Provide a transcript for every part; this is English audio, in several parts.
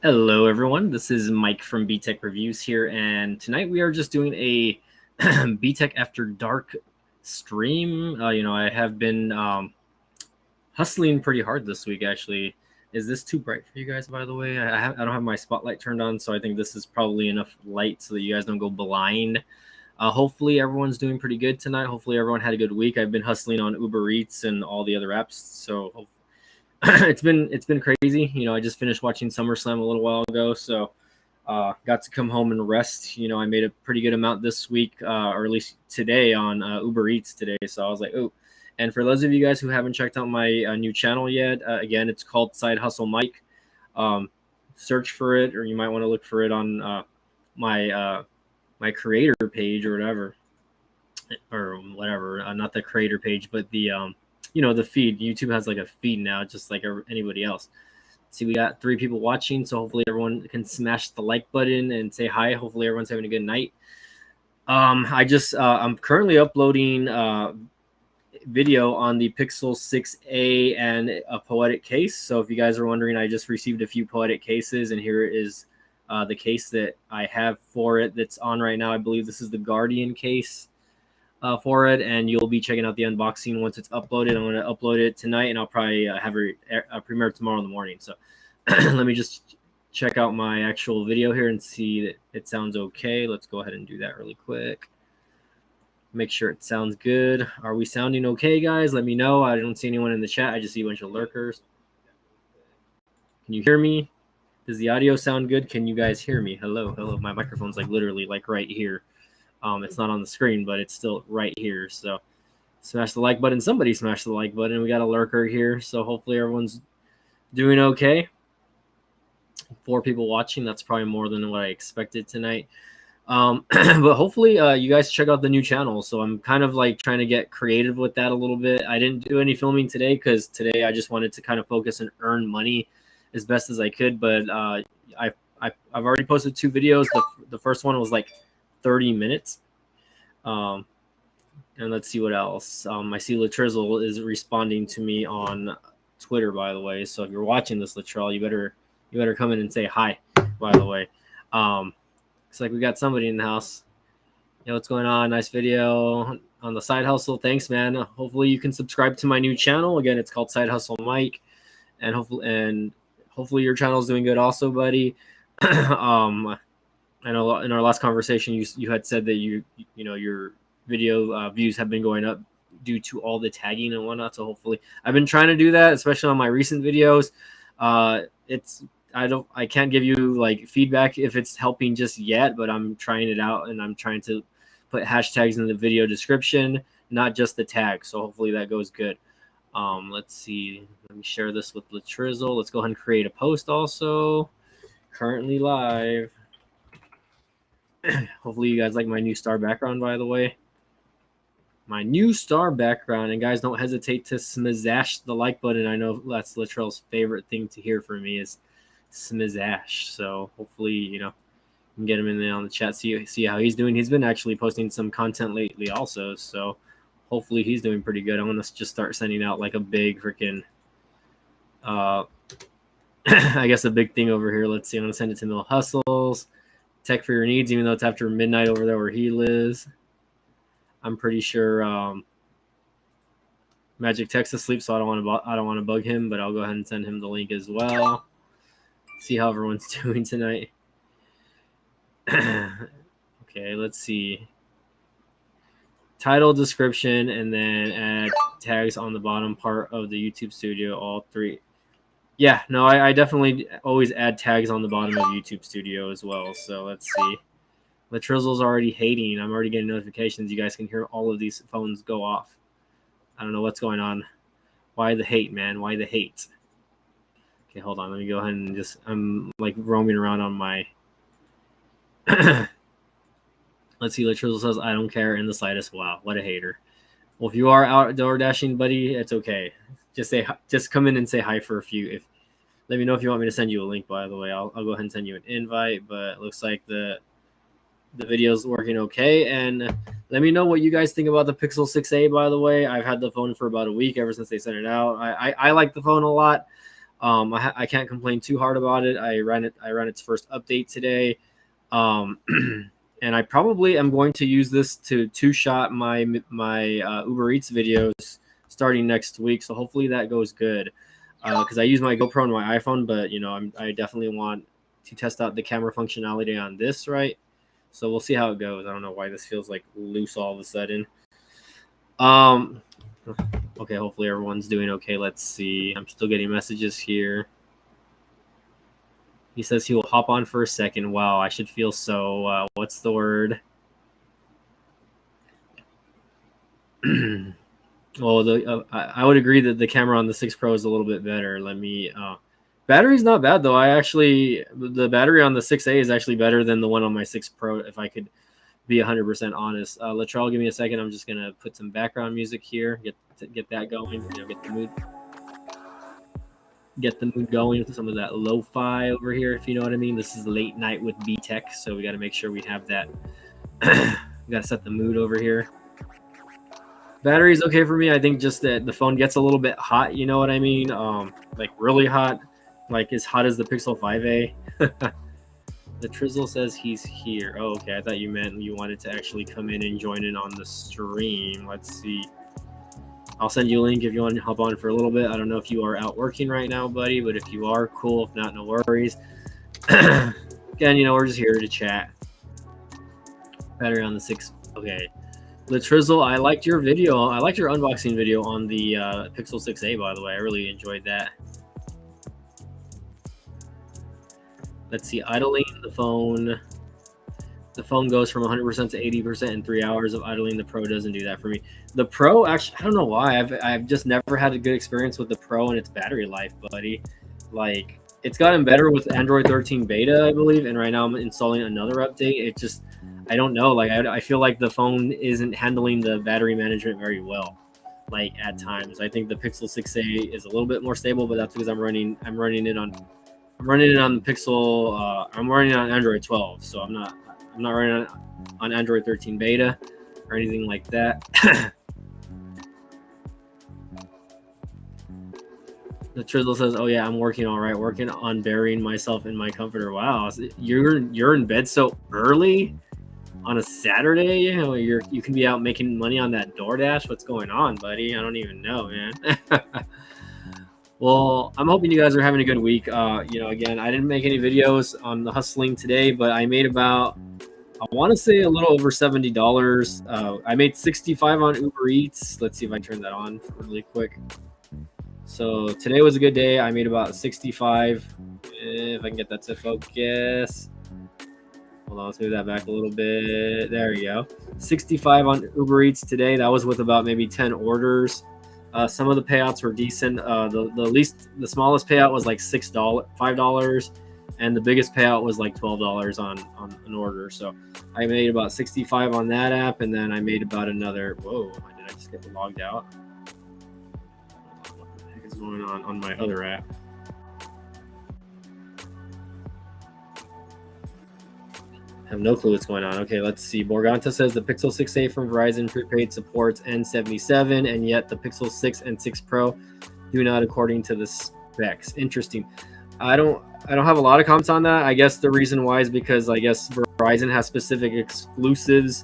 Hello, everyone. This is Mike from BTech Reviews here, and tonight we are just doing a BTech After Dark stream. I have been hustling pretty hard this week, actually. Is this too bright for you guys, by the way? I don't have my spotlight turned on, so I think this is probably enough light so that you guys don't go blind. Hopefully, everyone's doing pretty good tonight. Hopefully, everyone had a good week. I've been hustling on Uber Eats and all the other apps, so it's been crazy. I just finished watching SummerSlam a little while ago, so got to come home and rest. I made a pretty good amount this week, or at least today on Uber Eats today. So I was like, oh. And for those of you guys who haven't checked out my new channel yet, again, it's called Side Hustle Mike. Search for it, or you might want to look for it on my creator page or whatever, not the creator page, but the the feed. YouTube has like a feed now, just like anybody else. See, we got 3 people watching, so hopefully everyone can smash the like button and say hi. Hopefully everyone's having a good night. I'm currently uploading video on the Pixel 6a and a Poetic case. So if you guys are wondering, I just received a few Poetic cases, and here is the case that I have for it that's on right now. I believe this is the Guardian case for it, and you'll be checking out the unboxing once it's uploaded. I'm going to upload it tonight, and I'll probably have a premiere tomorrow in the morning. So let me just check out my actual video here and see that it sounds okay. Let's go ahead and do that really quick. Make sure it sounds good. Are we sounding okay, guys? Let me know. I don't see anyone in the chat. I just see a bunch of lurkers. Can you hear me? Does the audio sound good? Can you guys hear me? Hello. My microphone's like literally like right here. It's not on the screen, but it's still right here. So smash the like button. Somebody smash the like button. We got a lurker here, so hopefully everyone's doing okay. 4 people watching. That's probably more than what I expected tonight. But hopefully you guys check out the new channel. So I'm kind of like trying to get creative with that a little bit. I didn't do any filming today because today I just wanted to kind of focus and earn money as best as I could. But I've already posted 2 videos. The first one was like 30 minutes. And let's see what else. I see Latrizzle is responding to me on Twitter, by the way. So if you're watching this, Latrell, you better come in and say hi, by the way. Looks like we got somebody in the house. Yo, what's going on? Nice video on the side hustle. Thanks, man. Hopefully you can subscribe to my new channel. Again, it's called Side Hustle Mike. And hopefully your channel is doing good also, buddy. I know in our last conversation you had said that your video views have been going up due to all the tagging and whatnot. So hopefully I've been trying to do that, especially on my recent videos. I can't give you like feedback if it's helping just yet, but I'm trying it out, and I'm trying to put hashtags in the video description, not just the tag. So hopefully that goes good. Let's see. Let me share this with Latrizzle. Let's go ahead and create a post also. Currently live. Hopefully you guys like my new star background, by the way. My new star background. And guys, don't hesitate to smash the like button. I know that's Latrell's favorite thing to hear from me is smash. So hopefully, you can get him in there on the chat, see how he's doing. He's been actually posting some content lately also. So hopefully he's doing pretty good. I'm going to just start sending out like a big freaking, I guess a big thing over here. Let's see. I'm going to send it to Mill Hustles. Tech for your needs, even though it's after midnight over there where he lives. I'm pretty sure Magic Tech's asleep, so I don't want to bug him, but I'll go ahead and send him the link as well. See how everyone's doing tonight. Okay, let's see. Title, description, and then add tags on the bottom part of the YouTube Studio. All 3. Yeah, no, I definitely always add tags on the bottom of YouTube Studio as well. So let's see. Latrizzle's already hating. I'm already getting notifications. You guys can hear all of these phones go off. I don't know what's going on. Why the hate, man? Why the hate? Okay, hold on. Let me go ahead and I'm like roaming around on my Let's see. Latrizzle says, I don't care in the slightest. Wow, what a hater. Well, if you are outdoor dashing, buddy, it's okay. Just come in and say hi for a few. Let me know if you want me to send you a link, by the way. I'll go ahead and send you an invite, but it looks like the video's working okay. And let me know what you guys think about the Pixel 6a, by the way. I've had the phone for about a week ever since they sent it out. I like the phone a lot. I can't complain too hard about it. I ran its first update today. And I probably am going to use this to two-shot my Uber Eats videos starting next week. So hopefully that goes good. Because I use my GoPro on my iPhone, but I definitely want to test out the camera functionality on this, right? So we'll see how it goes. I don't know why this feels like loose all of a sudden. Okay, hopefully everyone's doing okay. Let's see. I'm still getting messages here. He says he will hop on for a second. Wow, I should feel so, what's the word? Well, I would agree that the camera on the 6 Pro is a little bit better. Battery's not bad, though. The battery on the 6A is actually better than the one on my 6 Pro, if I could be 100% honest. Latrell, give me a second. I'm just going to put some background music here, get that going, get the mood going with some of that lo-fi over here, if you know what I mean. This is late night with BTech, so we got to make sure we have that. We got to set the mood over here. Battery's okay for me. I think just that the phone gets a little bit hot, you know what I mean? Like really hot, like as hot as the Pixel 5a. The Trizzle says he's here. Oh, okay. I thought you meant you wanted to actually come in and join in on the stream. Let's see. I'll send you a link if you want to hop on for a little bit. I don't know if you are out working right now, buddy, but if you are, cool. If not, no worries. Again, we're just here to chat. Battery on the 6. Okay. Latrizzle, I liked your video. I liked your unboxing video on the Pixel 6a, by the way. I really enjoyed that. Let's see. Idling the phone. The phone goes from 100% to 80% in 3 hours of idling. The Pro doesn't do that for me. The Pro, actually, I don't know why. I've just never had a good experience with the Pro and its battery life, buddy. Like, it's gotten better with Android 13 beta, I believe, and right now I'm installing another update. It just, I don't know. Like, I feel like the phone isn't handling the battery management very well. Like, at times, I think the Pixel 6a is a little bit more stable, but that's because I'm running it on the Pixel. I'm running it on Android 12, so I'm not running on Android 13 beta or anything like that. The Trizzle says, "Oh yeah, I'm working all right. Working on burying myself in my comforter." Wow, so you're in bed so early on a Saturday? You can be out making money on that DoorDash. What's going on, buddy? I don't even know, man. Well, I'm hoping you guys are having a good week. Again, I didn't make any videos on the hustling today, but I made about, I want to say, a little over $70. I made 65 on Uber Eats. Let's see if I turn that on really quick. So today was a good day. I made about 65. If I can get that to focus. Hold on, let's move that back a little bit. There you go. 65 on Uber Eats today. That was with about maybe 10 orders. Some of the payouts were decent. The smallest payout was like $5, and the biggest payout was like $12 on an order. So I made about 65 on that app, and then I made about another. Whoa! Did I just get logged out? What the heck is going on my other app? I have no clue what's going on. Okay, let's see. Borganta says the Pixel 6a from Verizon prepaid supports N77, and yet the Pixel 6 and 6 Pro do not, according to the specs. Interesting. I don't have a lot of comments on that. I guess the reason why is because I guess Verizon has specific exclusives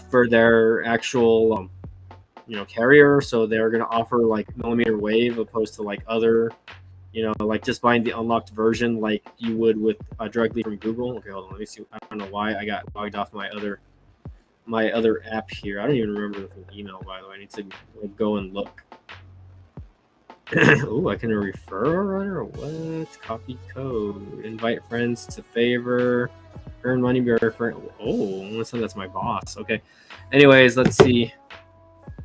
for their actual carrier, so they're going to offer like millimeter wave opposed to like other. Like just buying the unlocked version like you would with directly from Google. Okay, hold on. Let me see. I don't know why I got logged off my other app here. I don't even remember the email, by the way. I need to go and look. Oh, I can refer a runner. What? Copy code. Invite friends to favor. Earn money by referring. Oh, that's my boss. Okay. Anyways, let's see.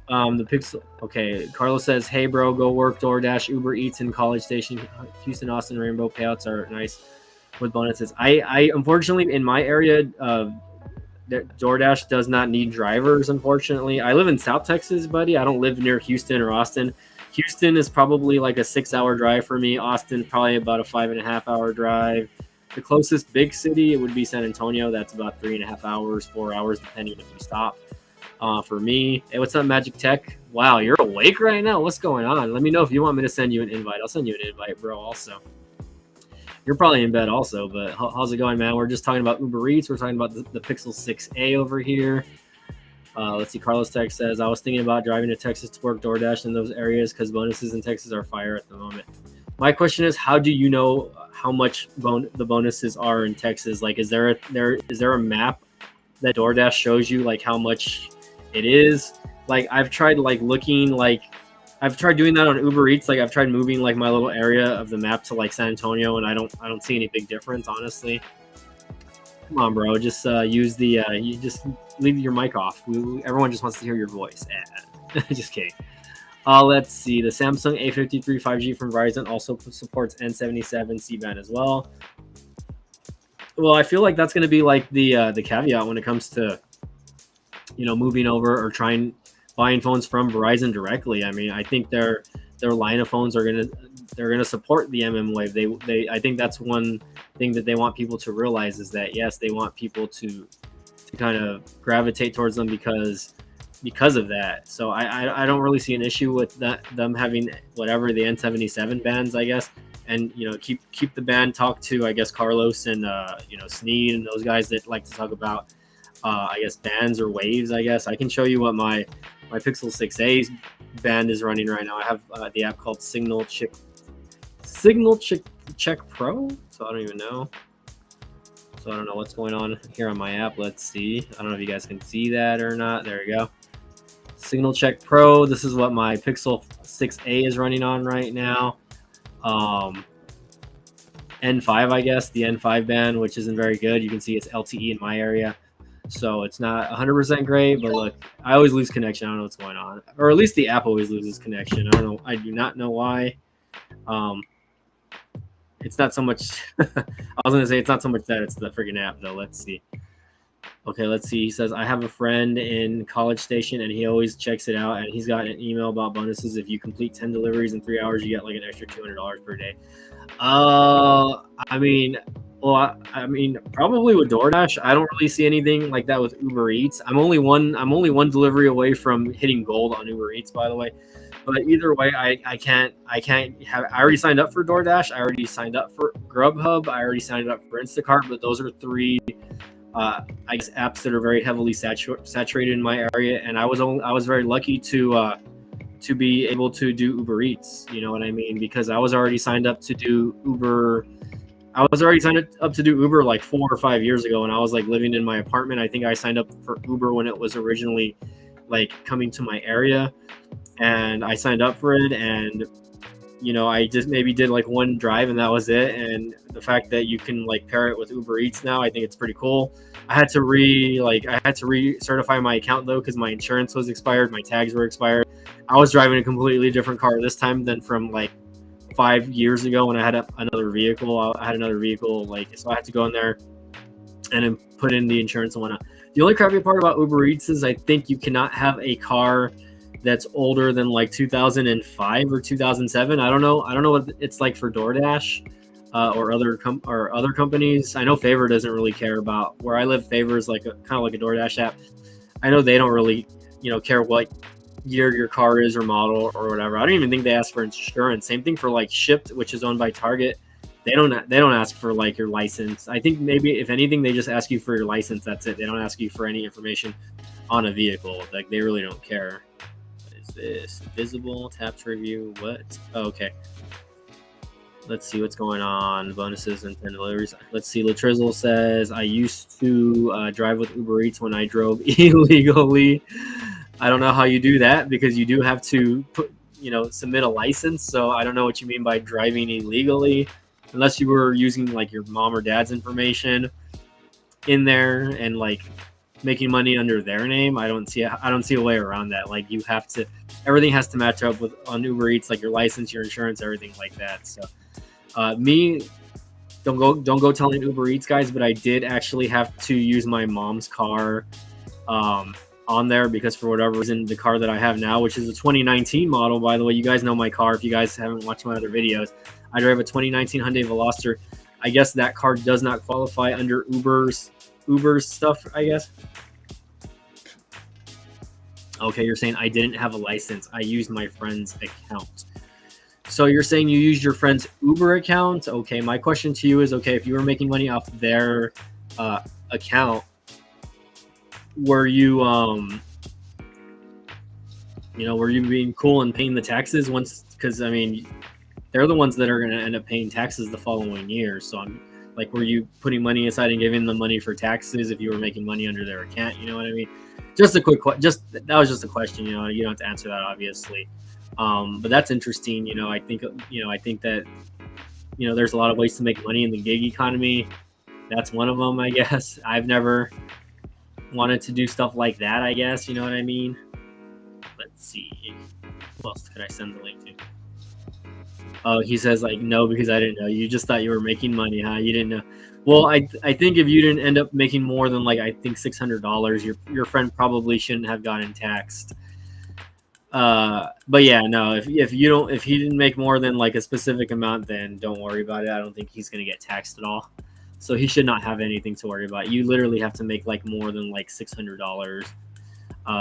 The Pixel. Okay, Carlos says, "Hey, bro, go work DoorDash, Uber Eats in College Station, Houston, Austin. Rainbow payouts are nice with bonuses." I unfortunately in my area, DoorDash does not need drivers, unfortunately. I live in South Texas, buddy. I don't live near Houston or Austin. Houston is probably like a 6-hour drive for me. Austin probably about a 5.5-hour drive. The closest big city, it would be San Antonio. That's about 3.5 hours, 4 hours, depending if you stop. For me, hey, what's up, Magic Tech? Wow, you're awake right now. What's going on? Let me know if you want me to send you an invite. I'll send you an invite, bro. Also, you're probably in bed also, but how's it going, man? We're just talking about Uber Eats. We're talking about the Pixel 6a over here. Let's see. Carlos Tech says, I was thinking about driving to Texas to work DoorDash in those areas because bonuses in Texas are fire at the moment. My question is, how do you know how much the bonuses are in Texas? Like, is there a map that DoorDash shows you like how much it is? Like, I've tried like looking, like I've tried doing that on Uber Eats. Like, I've tried moving like my little area of the map to like San Antonio, and I don't see any big difference, honestly. Come on, bro. Just use the you just leave your mic off. Everyone just wants to hear your voice. Just kidding. Let's see. The Samsung A53 5G from Verizon also supports N77 C-band as well. Well, I feel like that's going to be like the caveat when it comes to, you know, moving over or buying phones from Verizon directly. I mean, I think their line of phones they're gonna support the MM Wave. I think that's one thing that they want people to realize is that yes, they want people to kind of gravitate towards them because of that. So I don't really see an issue with them having whatever the N77 bands, I guess, and you know keep the band talk to, I guess, Carlos and you know, Sneed and those guys that like to talk about I guess bands or waves. I guess I can show you what my Pixel 6a band is running right now. I have the app called Signal Check Pro. So I don't even know. So I don't know what's going on here on my app. Let's see. I don't know if you guys can see that or not. There we go. Signal Check Pro. This is what my Pixel 6a is running on right now. N5, I guess, the N5 band, which isn't very good. You can see it's LTE in my area. So it's not 100% great, but look, I always lose connection. I don't know what's going on. Or at least the app always loses connection. I don't know. I do not know why. It's not so much. I was going to say it's not so much that it's the freaking app, though. Let's see. Okay, let's see. He says, I have a friend in College Station, and he always checks it out, and he's got an email about bonuses. If you complete 10 deliveries in 3 hours, you get like an extra $200 per day. I mean, well, I mean, probably with DoorDash, I don't really see anything like that with Uber Eats. I'm only one delivery away from hitting gold on Uber Eats, by the way. But either way, I can't have. I already signed up for DoorDash. I already signed up for Grubhub. I already signed up for Instacart. But those are three, I guess, apps that are very heavily saturated in my area. And I was very lucky to be able to do Uber Eats. You know what I mean? Because I was already signed up to do Uber. I was already signed up to do Uber like 4 or 5 years ago, and I was like living in my apartment. I think I signed up for Uber when it was originally like coming to my area, and I signed up for it. And you know, I just maybe did like one drive, and that was it. And the fact that you can like pair it with Uber Eats now, I think it's pretty cool. I had to recertify my account though because my insurance was expired, my tags were expired. I was driving a completely different car this time than from like 5 years ago when I had another vehicle. I had another vehicle, like, so I had to go in there and then put in the insurance and whatnot. The only crappy part about Uber Eats is I think you cannot have a car that's older than like 2005 or 2007. I don't know what it's like for DoorDash or other companies. I know Favor doesn't really care about where I live. Favor is like kind of like a DoorDash app. I know they don't really, you know, care what year your car is or model or whatever. I don't even think they ask for insurance. Same thing for like Shipt, which is owned by Target. They don't ask for like your license. I think maybe if anything, they just ask you for your license. That's it. They don't ask you for any information on a vehicle. Like they really don't care. What is this? Visible taps review. What? Oh, okay. Let's see what's going on. Bonuses and 10 deliveries. Let's see. Latrizzle says, I used to drive with Uber Eats when I drove illegally. I don't know how you do that because you do have to submit a license. So I don't know what you mean by driving illegally, unless you were using like your mom or dad's information in there and like making money under their name. I don't see a way around that. Like you have to, everything has to match up on Uber Eats, like your license, your insurance, everything like that. So me don't go telling Uber Eats guys, but I did actually have to use my mom's car on there because for whatever reason, the car that I have now, which is a 2019 model, by the way, you guys know my car. If you guys haven't watched my other videos, I drive a 2019 Hyundai Veloster. I guess that car does not qualify under Uber's stuff, I guess. Okay, you're saying I didn't have a license. I used my friend's account. So you're saying you used your friend's Uber account? Okay, my question to you is, okay, if you were making money off their account, were you were you being cool and paying the taxes once? Because I mean, they're the ones that are going to end up paying taxes the following year. So I'm like, were you putting money aside and giving them money for taxes if you were making money under their account? You know what I mean? Just a quick, that was just a question. You know, you don't have to answer that, obviously. But that's interesting. You know, I think that, you know, there's a lot of ways to make money in the gig economy. That's one of them, I guess. I've never wanted to do stuff like that, I guess. You know what I mean? Let's see. Who else could I send the link to? Oh, he says, like, no, because I didn't know. You just thought you were making money, huh? You didn't know. Well, I think if you didn't end up making more than, like, I think $600, your friend probably shouldn't have gotten taxed. But yeah, no, if he didn't make more than like a specific amount, then don't worry about it. I don't think he's gonna get taxed at all. So he should not have anything to worry about. You literally have to make like more than like $600.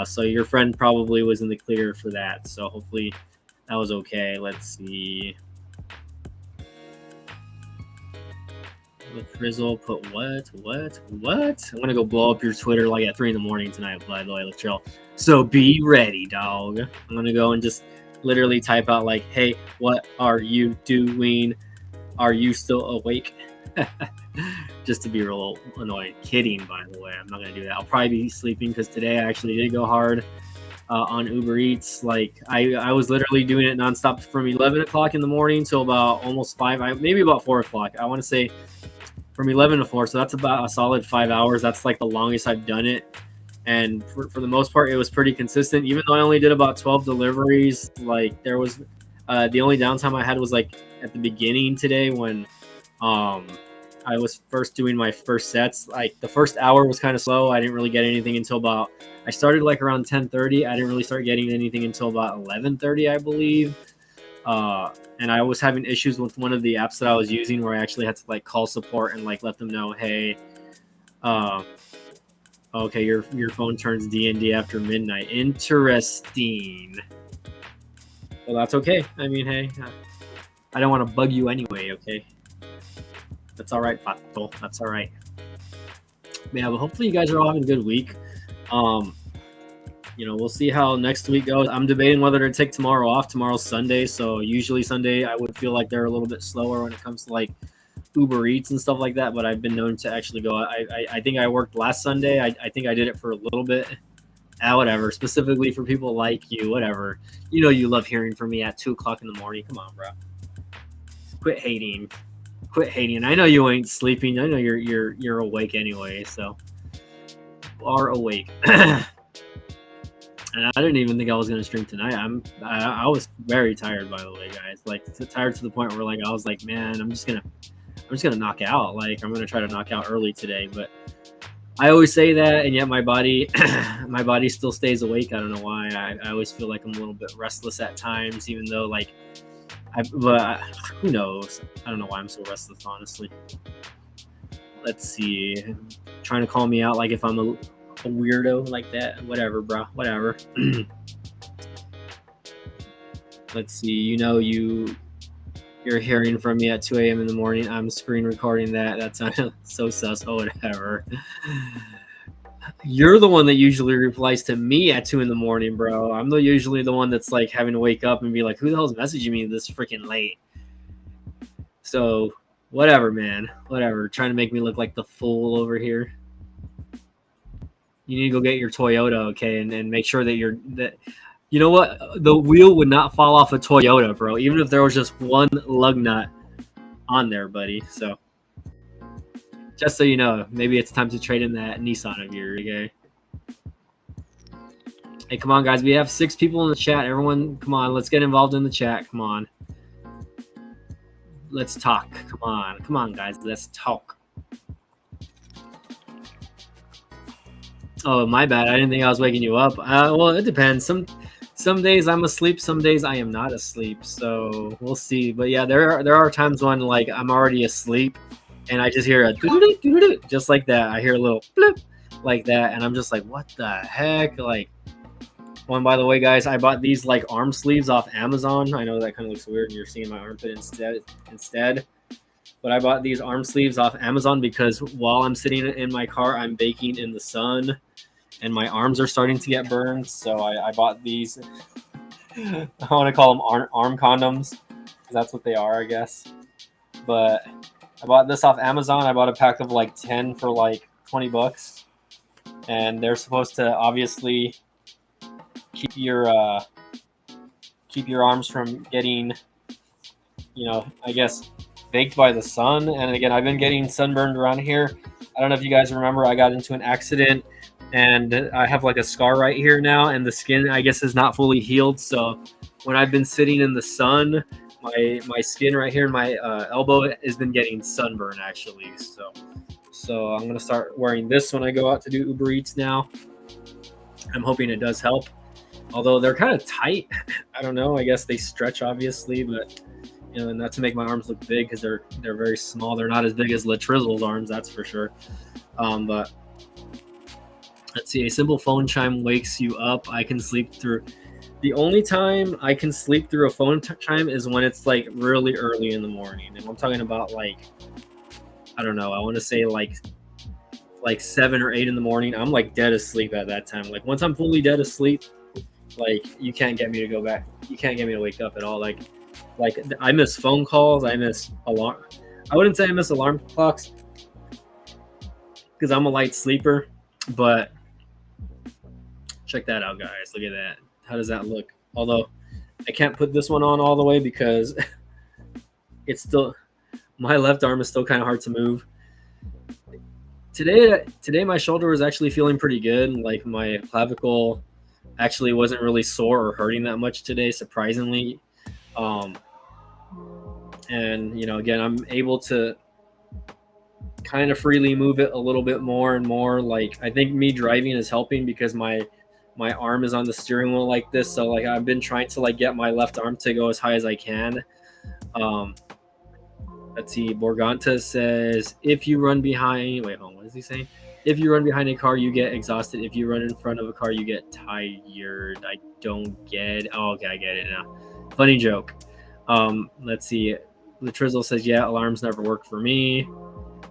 So your friend probably was in the clear for that. So hopefully that was okay. Let's see. With Frizzle, put what? I'm gonna go blow up your Twitter like at 3 in the morning tonight, by the way, Latrell. So be ready, dog. I'm gonna go and just literally type out like, hey, what are you doing? Are you still awake? Just to be real annoying. Kidding, by the way. I'm not gonna do that. I'll probably be sleeping because today I actually did go hard on Uber Eats. Like I was literally doing it nonstop from 11 o'clock in the morning till about almost 5, maybe about 4 o'clock. I want to say from 11 to 4, so that's about a solid 5 hours. That's like the longest I've done it, and for the most part it was pretty consistent. Even though I only did about 12 deliveries, like there was the only downtime I had was like at the beginning today when I was first doing my first sets. Like the first hour was kind of slow. I didn't really get anything until about, I started like around 10:30. I didn't really start getting anything until about 11:30, I believe. And I was having issues with one of the apps that I was using where I actually had to like call support and like let them know, hey, okay, your phone turns D&D after midnight. Interesting. Well, that's okay. I mean, hey, I don't want to bug you anyway, okay? That's all right, Pato. That's all right. Yeah, but hopefully you guys are all having a good week. You know, we'll see how next week goes. I'm debating whether to take tomorrow off. Tomorrow's Sunday, so usually Sunday I would feel like they're a little bit slower when it comes to like Uber Eats and stuff like that. But I've been known to actually go. I think I worked last Sunday. I think I did it for a little bit. Whatever. Specifically for people like you, whatever. You know, you love hearing from me at 2 o'clock in the morning. Come on, bro. Quit hating. I know you ain't sleeping. I know you're awake anyway. So, are awake. And I didn't even think I was gonna stream tonight. I was very tired, by the way, guys. Like tired to the point where like I was like, man, I'm just gonna knock out. Like I'm gonna try to knock out early today. But I always say that, and yet my body still stays awake. I don't know why. I always feel like I'm a little bit restless at times, even though like but who knows? I don't know why I'm so restless, honestly. Let's see. Trying to call me out like if I'm a weirdo like that. Whatever, bro. Whatever. Let's see. You know, you're hearing from me at 2 a.m. in the morning. I'm screen recording that. That's so sus. Oh, whatever. You're the one that usually replies to me at 2 in the morning, bro. I'm usually the one that's like having to wake up and be like, who the hell's messaging me this freaking late? So whatever, man. Whatever. Trying to make me look like the fool over here. You need to go get your Toyota, okay, and make sure that you know what? The wheel would not fall off a Toyota, bro, even if there was just one lug nut on there, buddy. So just so you know, maybe it's time to trade in that Nissan of yours, okay? Hey, come on, guys. We have 6 people in the chat. Everyone, come on. Let's get involved in the chat. Come on. let's talk. Come on, guys, let's talk. Oh, my bad. I didn't think I was waking you up. Well, it depends. Some days I'm asleep, some days I am not asleep. So we'll see. But yeah, there are times when like I'm already asleep, and I just hear a doo-doo-doo, doo-doo-doo, just like that. I hear a little blip like that, and I'm just like, what the heck? Like, one, by the way, guys, I bought these like arm sleeves off Amazon. I know that kind of looks weird, and you're seeing my armpit instead. But I bought these arm sleeves off Amazon because while I'm sitting in my car, I'm baking in the sun, and my arms are starting to get burned. So I bought these. I want to call them arm condoms because that's what they are, I guess. But I bought this off Amazon. I bought a pack of like 10 for like $20, and they're supposed to obviously keep your arms from getting, I guess, baked by the sun. And again, I've been getting sunburned around here. I don't know if you guys remember, I got into an accident and I have like a scar right here now, and the skin, I guess, is not fully healed. So when I've been sitting in the sun, my skin right here in my elbow has been getting sunburn actually. So I'm gonna start wearing this when I go out to do Uber Eats now. I'm hoping it does help. Although they're kind of tight. I don't know. I guess they stretch obviously, but not to make my arms look big because they're very small. They're not as big as Latrizzle's arms, that's for sure. But let's see. A simple phone chime wakes you up. I can sleep through. The only time I can sleep through a phone chime is when it's like really early in the morning, and I'm talking about like, I don't know. I want to say like 7 or 8 in the morning. I'm like dead asleep at that time. Like once I'm fully dead asleep, like you can't get me to go back. You can't get me to wake up at all. Like I miss phone calls. I miss alarm. I wouldn't say I miss alarm clocks because I'm a light sleeper, but check that out, guys. Look at that. How does that look? Although I can't put this one on all the way because it's still, my left arm is still kind of hard to move. Today my shoulder was actually feeling pretty good. Like my clavicle actually wasn't really sore or hurting that much today, surprisingly. And again, I'm able to kind of freely move it a little bit more and more. Like I think me driving is helping because my arm is on the steering wheel like this. So like I've been trying to like get my left arm to go as high as I can. Let's see. Borganta says, if you run behind, wait, hold on, what is he saying? If you run behind a car, you get exhausted. If you run in front of a car, you get tired. I don't get. Oh, okay, I get it now. Funny joke. Let's see. Latrizzle says, yeah, alarms never work for me.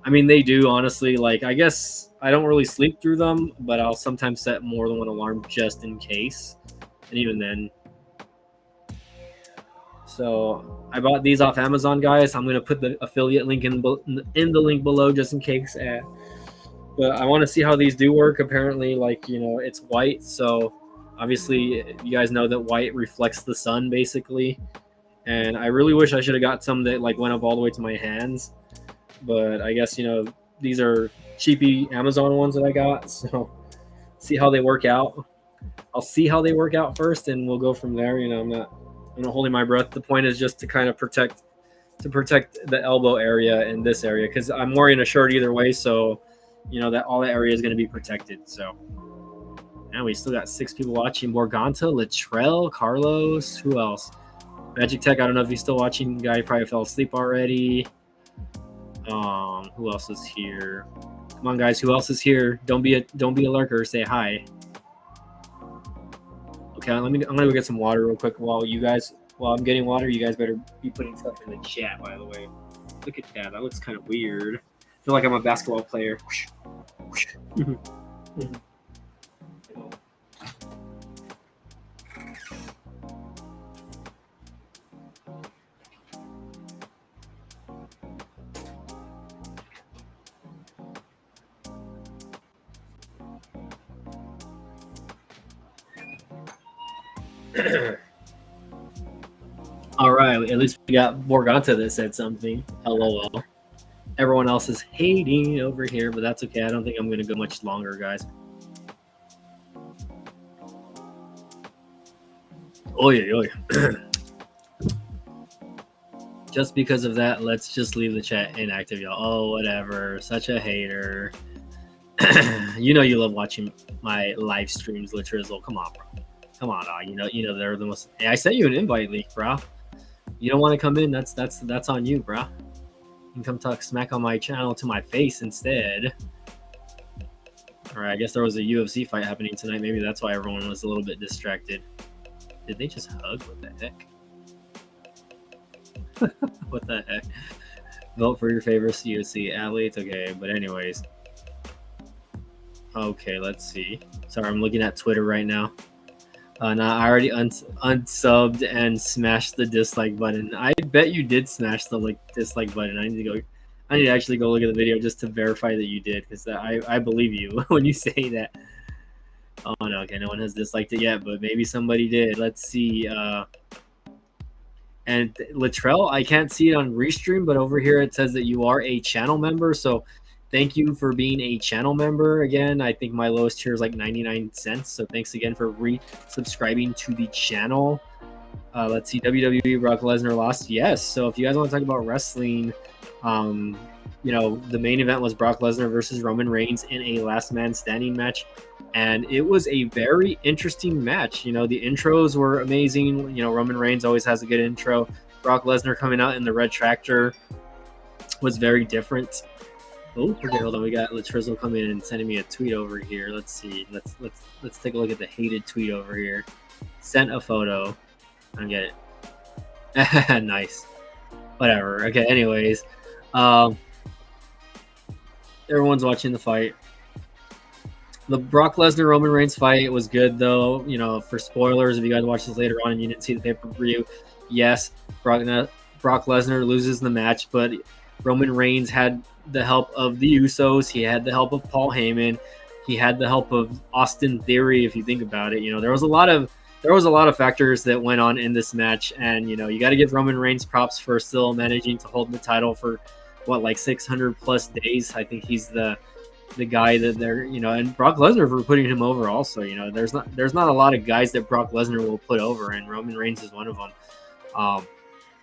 I mean, they do, honestly. Like, I guess I don't really sleep through them, but I'll sometimes set more than one alarm just in case. And even then. So I bought these off Amazon, guys. I'm going to put the affiliate link in the link below just in case. But I want to see how these do work. Apparently, like, it's white. So obviously, you guys know that white reflects the sun, basically. And I really wish I should have got some that like went up all the way to my hands. But I guess, these are cheapy Amazon ones that I got. So see how they work out. I'll see how they work out first, and we'll go from there. I'm not holding my breath. The point is just to kind of protect the elbow area and this area, because I'm wearing a shirt either way. So, that all that area is going to be protected. So, and we still got 6 people watching. Morganta, Latrell, Carlos, who else? Magic Tech, I don't know if he's still watching. Guy probably fell asleep already. Who else is here? Come on, guys. Who else is here? Don't be a lurker. Say hi. Okay, I'm gonna go get some water real quick while I'm getting water. You guys better be putting stuff in the chat, by the way. Look at that. That looks kind of weird. I feel like I'm a basketball player. All right, at least we got Borganta that said something. LOL. Everyone else is hating over here, but that's okay. I don't think I'm going to go much longer, guys. Oh yeah. Just because of that, let's just leave the chat inactive, y'all. Oh, whatever. Such a hater. You know you love watching my live streams, Litrizzle. Come on, bro. Come on, dog. You know they're the most. Hey, I sent you an invite link, bro. You don't want to come in? That's on you, bro. You can come talk smack on my channel to my face instead. All right, I guess there was a UFC fight happening tonight. Maybe that's why everyone was a little bit distracted. Did they just hug? What the heck? What the heck? Vote for your favorite UFC athletes. Okay, but anyways. Okay, let's see. Sorry, I'm looking at Twitter right now. Now I already unsubbed and smashed the dislike button. I bet you did smash the dislike button. I need to actually go look at the video just to verify that you did, because I believe you when you say that. Oh no, okay, no one has disliked it yet, but maybe somebody did. Let's see. And Latrell, I can't see it on Restream, but over here it says that you are a channel member. So thank you for being a channel member. Again, I think my lowest tier is like 99 cents. So thanks again for resubscribing to the channel. Let's see, WWE Brock Lesnar lost. Yes. So if you guys want to talk about wrestling, you know, the main event was Brock Lesnar versus Roman Reigns in a last man standing match. And it was a very interesting match. You know, the intros were amazing. You know, Roman Reigns always has a good intro. Brock Lesnar coming out in the red tractor was very different. Oh, okay, hold on. We got Latrizzle coming in and sending me a tweet over here. Let's see. Let's take a look at the hated tweet over here. Sent a photo. I get it. Nice. Whatever. Okay, anyways. Everyone's watching the fight. The Brock Lesnar Roman Reigns fight was good, though. You know, for spoilers, if you guys watch this later on and you didn't see the pay-per-view, yes, Brock Lesnar loses the match, but Roman Reigns had the help of the Usos. He had the help of Paul Heyman. He had the help of Austin Theory. If you think about it, you know, there was a lot of factors that went on in this match, and you know, you got to give Roman Reigns props for still managing to hold the title for like 600 plus days. I think he's the guy that they're, you know, and Brock Lesnar for putting him over also. You know, there's not a lot of guys that Brock Lesnar will put over, and Roman Reigns is one of them.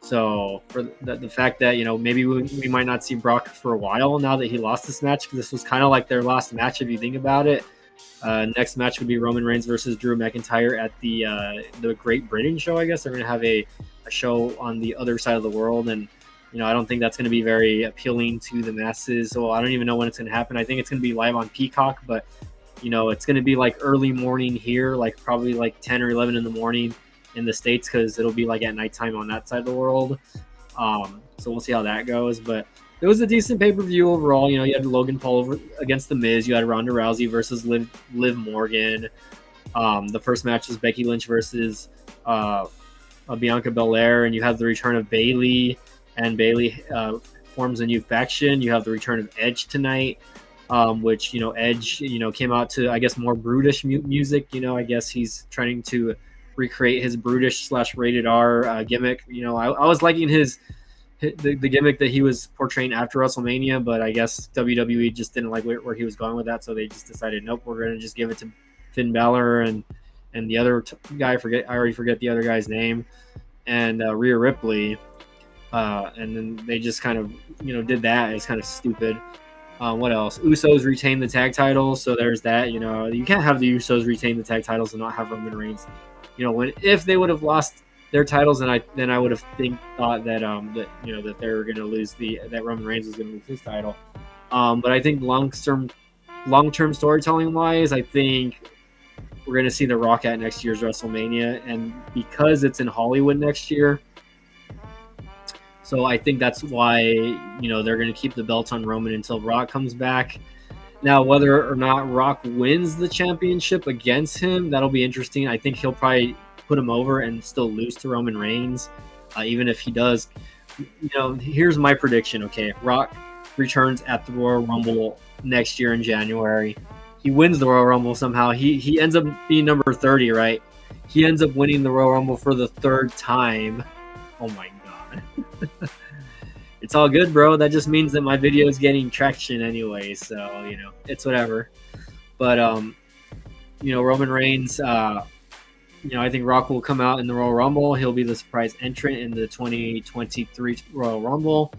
So for the fact that, you know, maybe we might not see Brock for a while now that he lost this match, because this was kind of like their last match if you think about it. Next match would be Roman Reigns versus Drew McIntyre at the Great Britain show. I guess they're going to have a show on the other side of the world, and you know, I don't think that's going to be very appealing to the masses. So I don't even know when it's going to happen. I think it's going to be live on Peacock, but you know, it's going to be like early morning here, like probably like 10 or 11 in the morning in the States, because it'll be like at nighttime on that side of the world. So we'll see how that goes. But it was a decent pay-per-view overall. You know, you had Logan Paul against The Miz. You had Ronda Rousey versus Liv Morgan. The first match was Becky Lynch versus Bianca Belair, and you have the return of Bayley. And Bayley forms a new faction. You have the return of Edge tonight, which, you know, Edge, you know, came out to, I guess, more brutish music. You know, I guess he's trying to recreate his brutish / rated R gimmick. You know, I was liking the gimmick that he was portraying after WrestleMania, but I guess WWE just didn't like where he was going with that, so they just decided, nope, we're going to just give it to Finn Balor and the other guy. I already forget the other guy's name, and Rhea Ripley. And then they just kind of, you know, did that. It's kind of stupid. What else? Usos retained the tag titles, so there's that. You know, you can't have the Usos retain the tag titles and not have Roman Reigns. You know, if they would have lost their titles, then I would have thought that you know, that they were going to lose that Roman Reigns was going to lose his title. But I think long term storytelling wise, I think we're going to see The Rock at next year's WrestleMania, and because it's in Hollywood next year. So I think that's why, you know, they're going to keep the belt on Roman until Rock comes back. Now, whether or not Rock wins the championship against him, that'll be interesting. I think he'll probably put him over and still lose to Roman Reigns, even if he does. You know, here's my prediction, okay? Rock returns at the Royal Rumble next year in January. He wins the Royal Rumble somehow. He ends up being number 30, right? He ends up winning the Royal Rumble for the third time. Oh, my God. It's all good, bro. That just means that my video is getting traction anyway, so you know, it's whatever. But you know, Roman Reigns I think Rock will come out in the Royal Rumble. He'll be the surprise entrant in the 2023 Royal Rumble,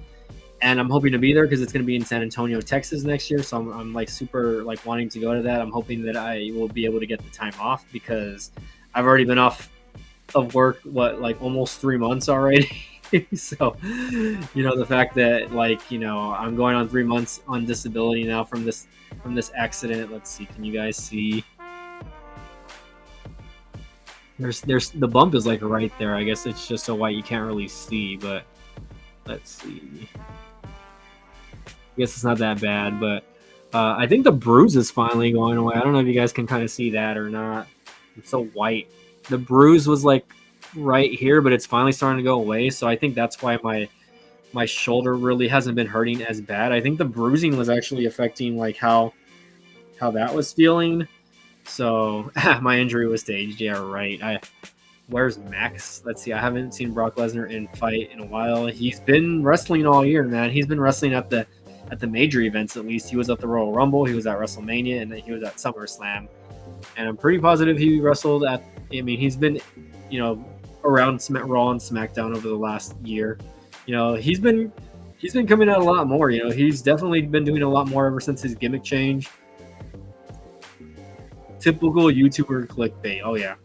and I'm hoping to be there because it's going to be in San Antonio, Texas next year. So I'm like super like wanting to go to that. I'm hoping that I will be able to get the time off because I've already been off of work like almost 3 months already. So the fact that I'm going on 3 months on disability now from this accident. Let's see, can you guys see? There's the bump is like right there. I guess it's just so white you can't really see, but let's see. I guess it's not that bad, but I think the bruise is finally going away. I don't know if you guys can kind of see that or not. It's so white. The bruise was like right here, but it's finally starting to go away. So I think that's why my shoulder really hasn't been hurting as bad. I think the bruising was actually affecting like how that was feeling. So my injury was staged. Yeah, right. Where's Max? Let's see. I haven't seen Brock Lesnar in fight in a while. He's been wrestling all year, man. He's been wrestling at the major events at least. He was at the Royal Rumble, he was at WrestleMania, and then he was at SummerSlam. And I'm pretty positive he wrestled at. I mean, he's been, around Raw and SmackDown over the last year. He's been coming out a lot more. He's definitely been doing a lot more ever since his gimmick change. Typical YouTuber clickbait. Oh yeah.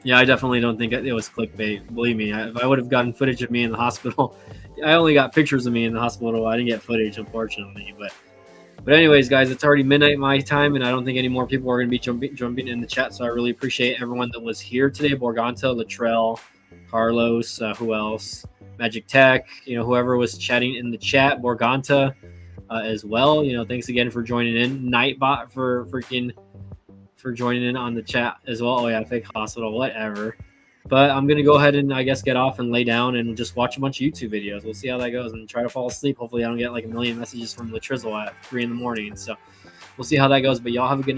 Yeah, I definitely don't think it was clickbait. Believe me, if I would have gotten footage of me in the hospital, I only got pictures of me in the hospital. I didn't get footage, unfortunately. But anyways, guys, it's already midnight my time, and I don't think any more people are going to be jumping in the chat. So I really appreciate everyone that was here today. Borganta, Latrell, Carlos, who else? Magic Tech, whoever was chatting in the chat. Borganta as well. Thanks again for joining in. Nightbot for joining in on the chat as well. Oh yeah, fake hospital, whatever. But I'm gonna go ahead and I guess get off and lay down and just watch a bunch of YouTube videos. We'll see how that goes and try to fall asleep. Hopefully I don't get like a million messages from the Trizzle at 3 a.m. So we'll see how that goes. But y'all have a good night.